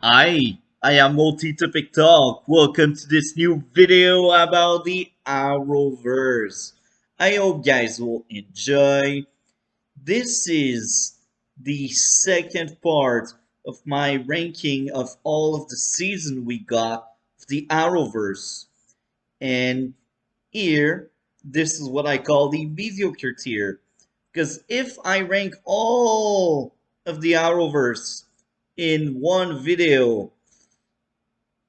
I am Multi-Topic Talk. Welcome to this new video about the arrowverse. I hope guys will enjoy. This is the second part of my ranking of all of the season we got of the arrowverse. And here, this is what I call the mediocre tier. Because if I rank all of the arrowverse in one video,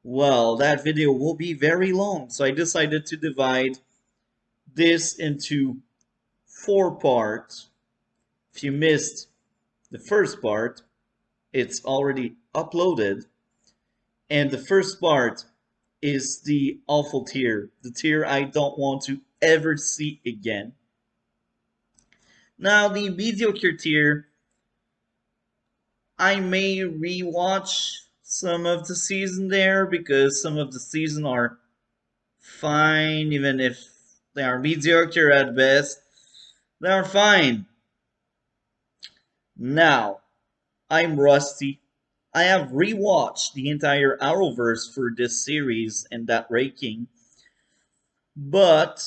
well, that video will be very long, so I decided to divide this into four parts. If you missed the first part, it's already uploaded, and the first part is the awful tier, the tier I don't want to ever see again. Now, the mediocre tier, I may rewatch some of the season there because some of the season are fine, even if they are mediocre at best. They are fine. Now, I'm rusty. I have rewatched the entire Arrowverse for this series and that ranking, but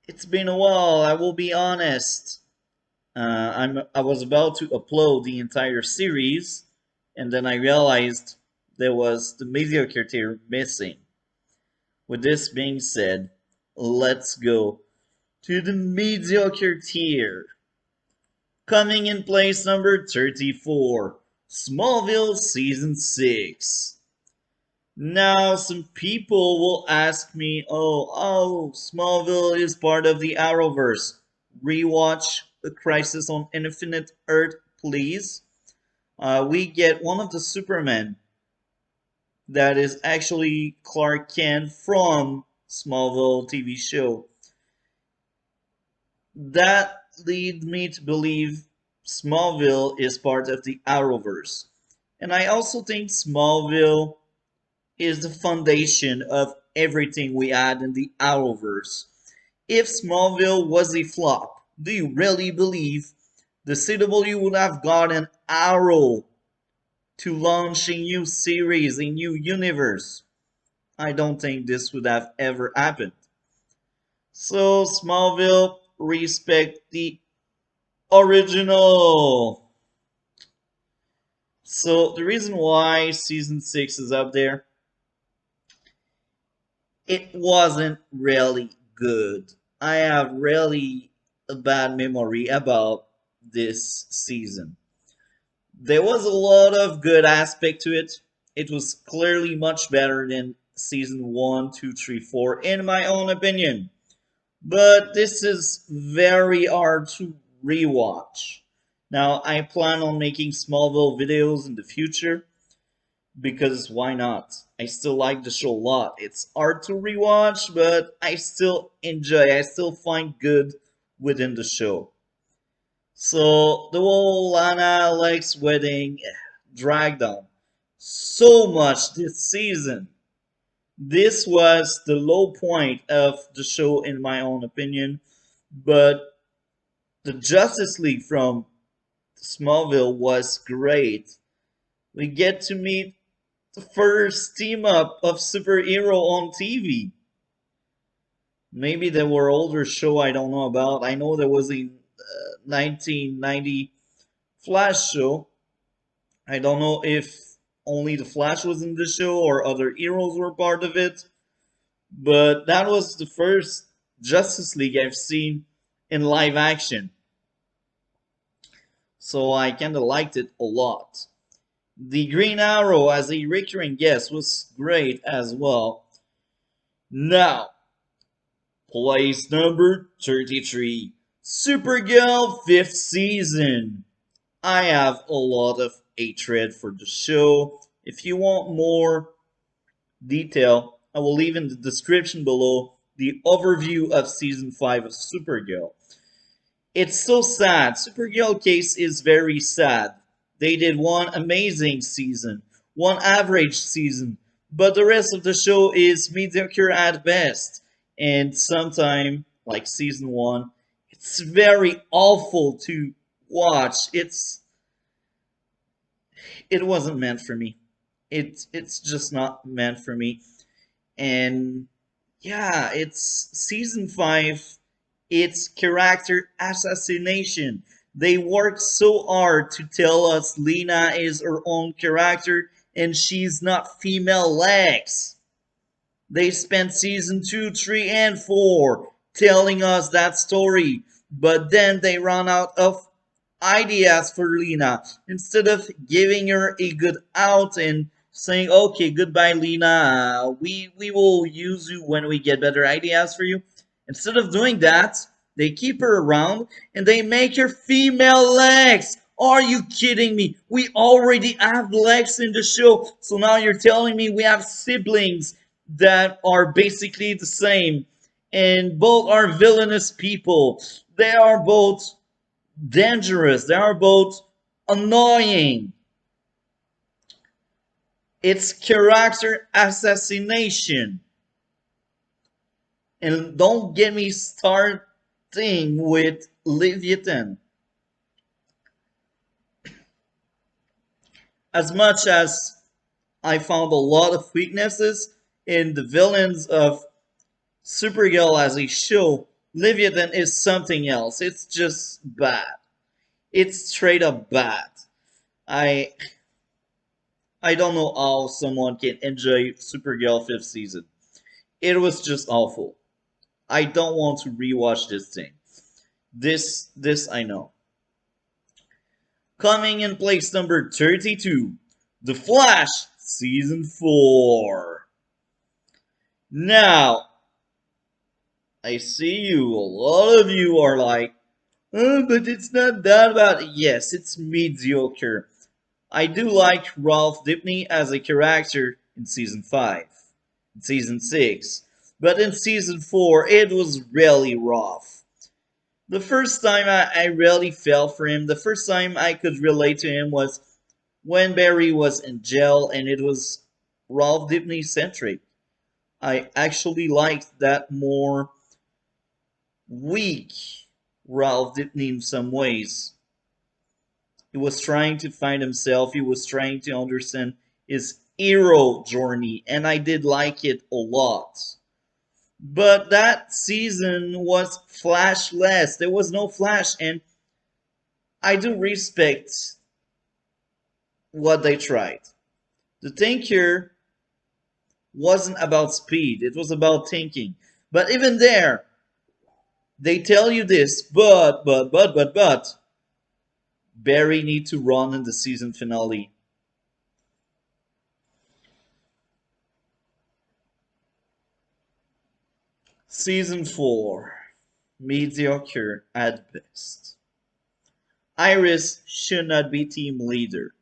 it's been a while. I will be honest. I was about to upload the entire series, and then I realized there was the mediocre tier missing. With this being said, let's go to the mediocre tier. Coming in place number 34, Smallville Season 6. Now, some people will ask me, oh, Smallville is part of the Arrowverse. Rewatch The Crisis on Infinite Earth, please. We get one of the Supermen that is actually Clark Kent from Smallville TV show. That leads me to believe Smallville is part of the Arrowverse. And I also think Smallville is the foundation of everything we had in the Arrowverse. If Smallville was a flop, do you really believe the CW would have gotten Arrow to launch a new series, a new universe? I don't think this would have ever happened. So, Smallville, respect the original. So, the reason why season 6 is up there, it wasn't really good. I have really a bad memory about this season. There was a lot of good aspect to it. It was clearly much better than season 1, 2, 3, 4, in my own opinion. But this is very hard to rewatch. Now, I plan on making Smallville videos in the future because why not? I still like the show a lot. It's hard to rewatch, but I still enjoy. I still find good within the show. So the whole Lana Alex wedding dragged on so much this season. This was the low point of the show, in my own opinion. But the Justice League from Smallville was great. We get to meet the first team up of superhero on TV. Maybe there were older show I don't know about. I know there was a 1990 Flash show. I don't know if only the Flash was in the show or other heroes were part of it. But that was the first Justice League I've seen in live action. So I kinda liked it a lot. The Green Arrow as a recurring guest was great as well. Now, place number 33, Supergirl 5th season. I have a lot of hatred for the show. If you want more detail, I will leave in the description below the overview of season 5 of Supergirl. It's so sad. Supergirl case is very sad. They did one amazing season, one average season, but the rest of the show is mediocre at best. And sometime, like season 1, it's very awful to watch. It wasn't meant for me. It's just not meant for me. And yeah, it's season 5. It's character assassination. They work so hard to tell us Lena is her own character and she's not female Lex. They spent season 2, 3, and 4 telling us that story, but then they run out of ideas for Lena. Instead of giving her a good out and saying, okay, goodbye, Lena, we will use you when we get better ideas for you. Instead of doing that, they keep her around and they make her female Lex. Are you kidding me? We already have Lex in the show, so now you're telling me we have siblings that are basically the same, and both are villainous people. They are both dangerous. They are both annoying. It's character assassination. And don't get me starting with Leviathan. As much as I found a lot of weaknesses in the villains of Supergirl as a show, Leviathan is something else. It's just bad. It's straight up bad. I I don't know how someone can enjoy Supergirl 5th season. It was just awful. I don't want to rewatch this thing. This I know. Coming in place number 32, The Flash season 4. Now, I see you. A lot of you are like, oh, but it's not that bad. Yes, it's mediocre. I do like Ralph Dibny as a character in season 5, in season 6, but in season 4 it was really rough. The first time I really fell for him, the first time I could relate to him was when Barry was in jail and it was Ralph Dibny centric. I actually liked that more weak Ralph Dibny in some ways. He was trying to find himself, he was trying to understand his hero journey, and I did like it a lot. But that season was flashless. There was no flash, and I do respect what they tried. The thing here wasn't about speed, it was about thinking. But even there, they tell you this, but Barry need to run in the season finale. Season 4. Mediocre at best. Iris should not be team leader.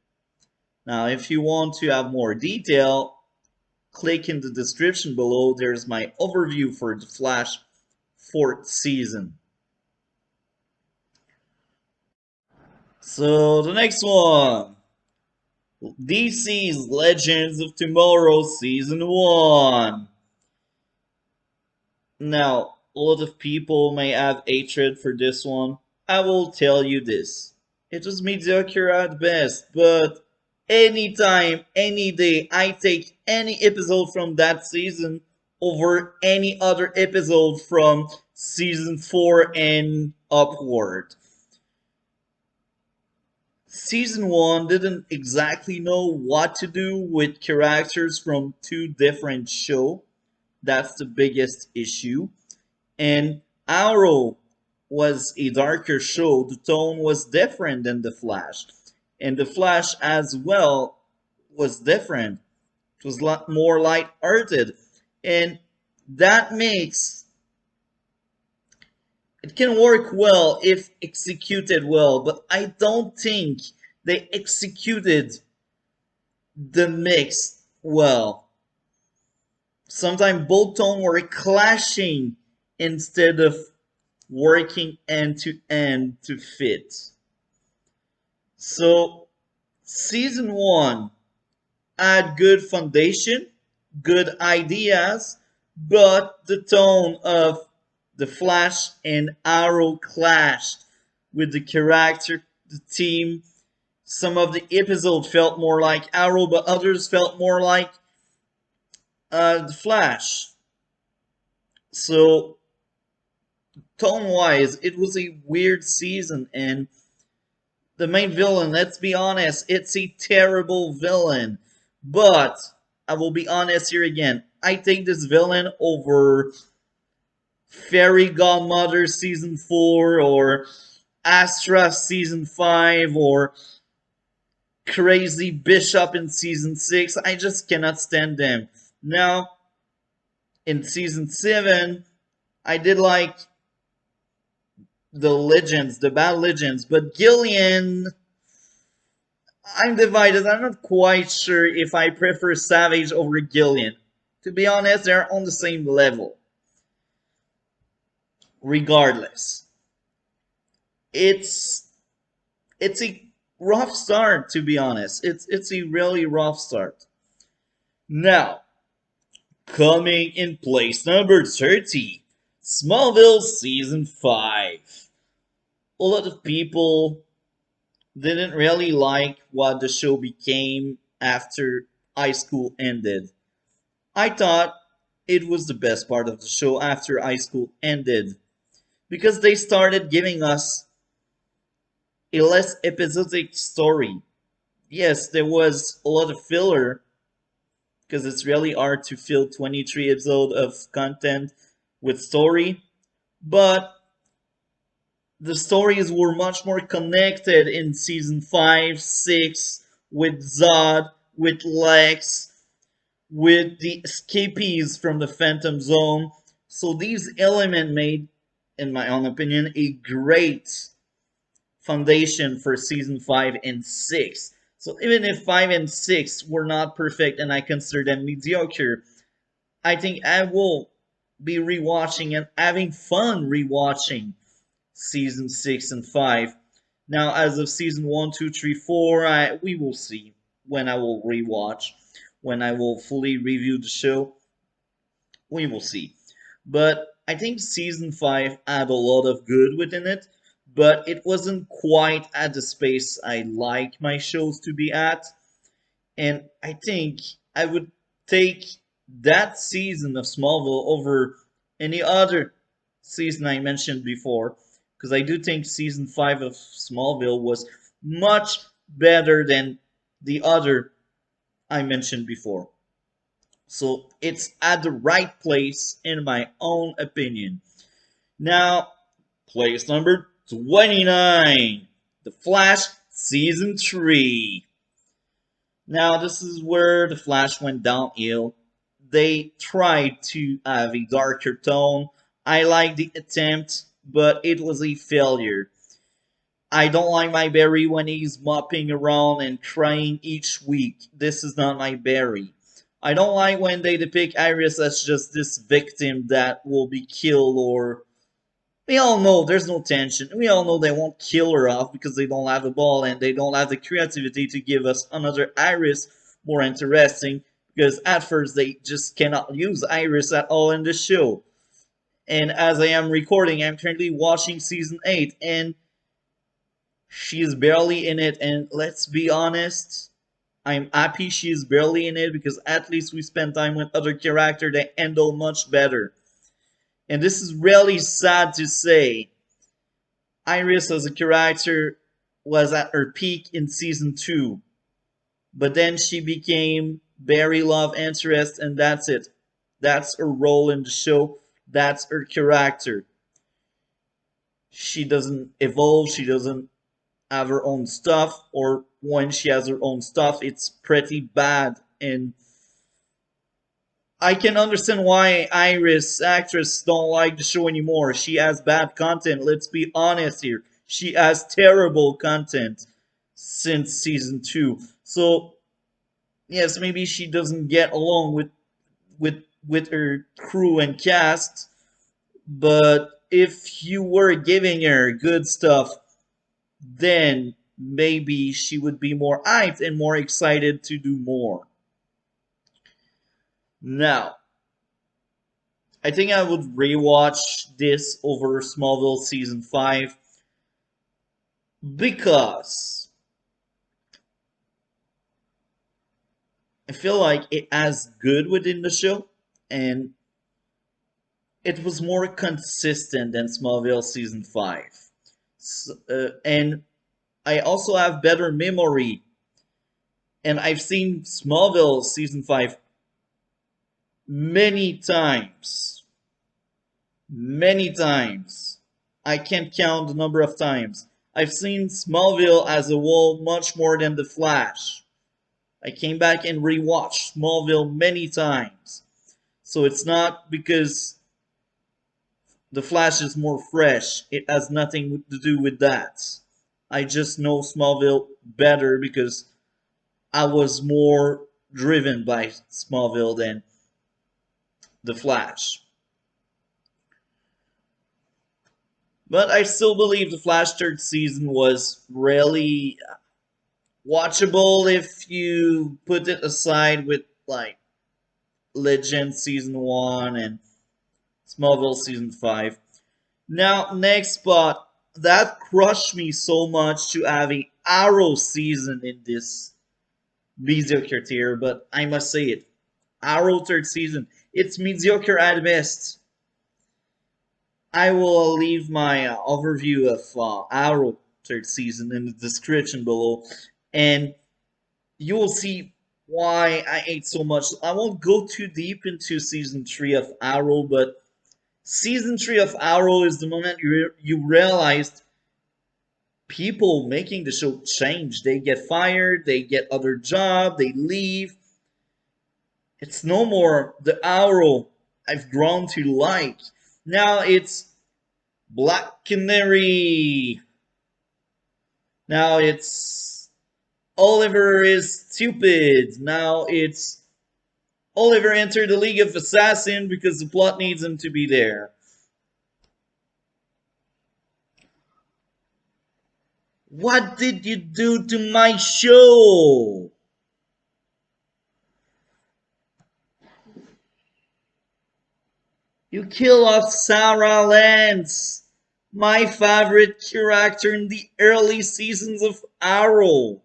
Now, if you want to have more detail, click in the description below. There's my overview for The Flash 4th season. So, the next one. DC's Legends of Tomorrow Season 1. Now, a lot of people may have hatred for this one. I will tell you this. It was mediocre at best, but anytime, any day, I take any episode from that season over any other episode from season 4 and upward. Season 1 didn't exactly know what to do with characters from two different shows. That's the biggest issue. And Arrow was a darker show. The tone was different than The Flash. And The Flash as well was different. It was a lot more light-hearted. And that makes it can work well if executed well, but I don't think they executed the mix well. Sometimes both tones were clashing instead of working end to end to fit. So, season 1 had good foundation, good ideas, but the tone of the Flash and Arrow clashed with the character, the team, Some of the episodes felt more like Arrow, but others felt more like The Flash. So, tone wise, it was a weird season, and the main villain, let's be honest, it's a terrible villain. But I will be honest here again. I take this villain over Fairy Godmother season 4 or Astra season 5 or Crazy Bishop in season 6. I just cannot stand them. Now, in season 7, I did like the legends, the bad legends, but Gillian, I'm divided. I'm not quite sure if I prefer Savage over Gillian. To be honest, they're on the same level. Regardless, it's it's a rough start. To be honest, it's a really rough start. Now, coming in place number 30, Smallville season 5. A lot of people didn't really like what the show became after high school ended. I thought it was the best part of the show after high school ended because they started giving us a less episodic story. Yes, there was a lot of filler because it's really hard to fill 23 episodes of content with story, but the stories were much more connected in season 5, 6, with Zod, with Lex, with the escapees from the Phantom Zone. So these elements made, in my own opinion, a great foundation for season 5 and 6. So even if 5 and 6 were not perfect and I consider them mediocre, I think I will be rewatching and having fun rewatching season 6 and 5. Now, as of season 1, 2, 3, 4, we will see when I will rewatch, when I will fully review the show. We will see. But I think season 5 had a lot of good within it, but it wasn't quite at the space I like my shows to be at. And I think I would take that season of Smallville over any other season I mentioned before, because I do think season 5 of Smallville was much better than the other I mentioned before. So it's at the right place, in my own opinion. Now, place number 29, The Flash Season 3. Now, this is where The Flash went downhill. They tried to have a darker tone. I like the attempt, but it was a failure. I don't like my Barry when he's mopping around and crying each week. This is not my Barry. I don't like when they depict Iris as just this victim that will be killed, or we all know there's no tension. We all know they won't kill her off because they don't have a ball and they don't have the creativity to give us another Iris more interesting, because at first they just cannot use Iris at all in the show. And as I am recording, I'm currently watching season 8 and she is barely in it, and let's be honest, I'm happy she is barely in it because at least we spend time with other characters that handle much better. And this is really sad to say. Iris as a character was at her peak in season 2, but then she became Barry love interest, and that's it. That's her role in the show. That's her character. She doesn't evolve. She doesn't have her own stuff, or when she has her own stuff, it's pretty bad. And I can understand why Iris actress don't like the show anymore. She has bad content. Let's be honest here. She has terrible content since season 2. So yes, maybe she doesn't get along with her crew and cast, but if you were giving her good stuff, then maybe she would be more hyped and more excited to do more. Now, I think I would rewatch this over Smallville season 5 because I feel like it as good within the show, and it was more consistent than Smallville season 5. And I also have better memory, and I've seen Smallville season 5 many times. Many times. I can't count the number of times. I've seen Smallville as a whole much more than The Flash. I came back and rewatched Smallville many times. So it's not because The Flash is more fresh. It has nothing to do with that. I just know Smallville better because I was more driven by Smallville than The Flash. But I still believe The Flash third season was really watchable if you put it aside with like Legend season 1 and Smallville season 5. Now, next spot, that crushed me so much to have a Arrow season in this mediocre tier, but I must say it. Arrow third season, it's mediocre at best. I will leave my overview of Arrow third season in the description below, and you will see why I ate so much. I won't go too deep into season 3 of Arrow, but season 3 of Arrow is the moment you realized people making the show change. They get fired, they get other job, they leave. It's no more the Arrow I've grown to like. Now it's Black Canary. Now it's Oliver is stupid. Now it's Oliver entered the League of Assassins because the plot needs him to be there. What did you do to my show? You kill off Sarah Lance, my favorite character in the early seasons of Arrow.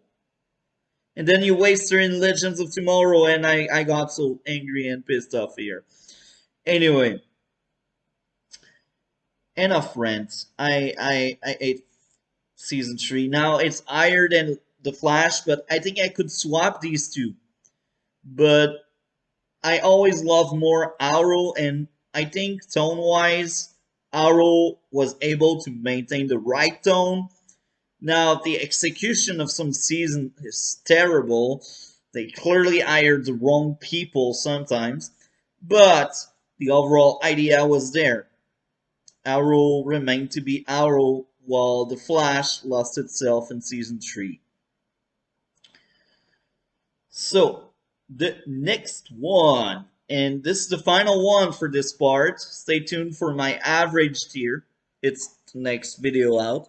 And then you waste her in Legends of Tomorrow, and I got so angry and pissed off here. Anyway, enough rant. I ate season 3. Now it's higher than The Flash, but I think I could swap these two. But I always loved more Arrow, and I think tone-wise, Arrow was able to maintain the right tone. Now, the execution of some season is terrible. They clearly hired the wrong people sometimes, but the overall idea was there. Arrow remained to be Arrow, while The Flash lost itself in season 3. So, the next one, and this is the final one for this part. Stay tuned for my average tier. It's the next video out.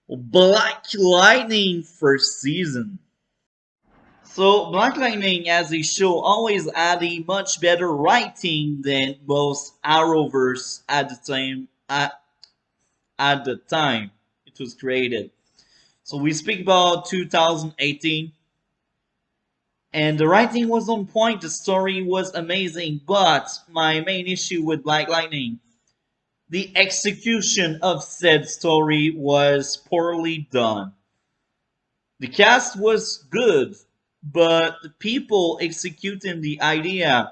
Black Lightning first season. So, Black Lightning as a show always had a much better writing than most arrowverse at the time. At the time it was created. So we speak about 2018, and the writing was on point. The story was amazing, but my main issue with Black Lightning, the execution of said story was poorly done. The cast was good, but the people executing the idea,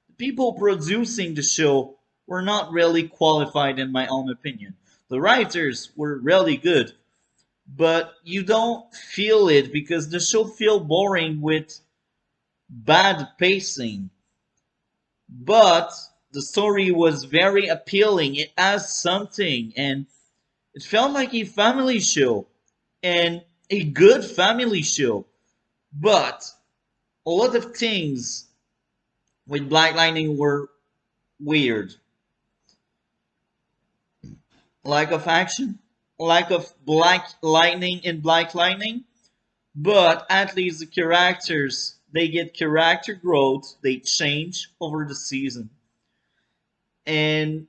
the people producing the show, were not really qualified in my own opinion. The writers were really good, but you don't feel it because the show feels boring with bad pacing. But the story was very appealing. It has something, and it felt like a family show, and a good family show. But a lot of things with Black Lightning were weird. Lack of action, lack of Black Lightning in Black Lightning, but at least the characters, they get character growth, they change over the season. And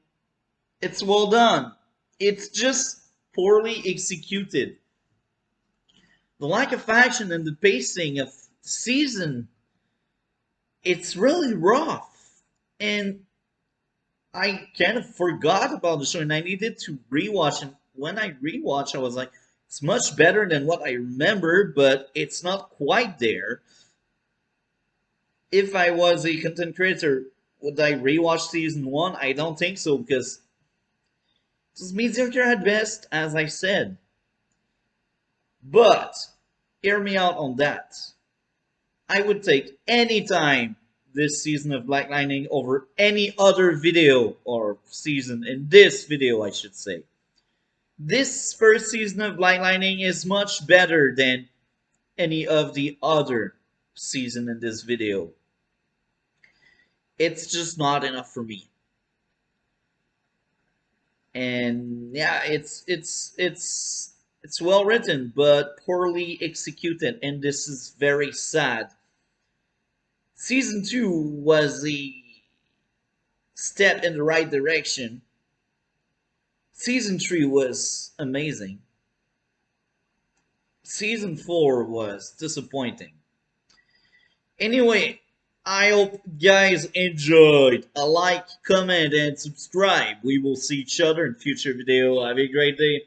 it's well done. It's just poorly executed. The lack of action and the pacing of the season it's really rough. And I kind of forgot about the show and I needed to rewatch. And when I rewatched, I was like, it's much better than what I remember, but it's not quite there. If I was a content creator, would I rewatch season one? I don't think so because it's mediocre at best, as I said. But hear me out on that. I would take any time this season of Black Lightning over any other video or season in this video, I should say. This first season of Black Lightning is much better than any of the other season in this video. It's just not enough for me. And yeah, it's well written but poorly executed, and this is very sad. Season 2 was a step in the right direction. Season 3 was amazing. Season 4 was disappointing. Anyway, I hope you guys enjoyed. A like, comment, and subscribe. We will see each other in future video. Have a great day.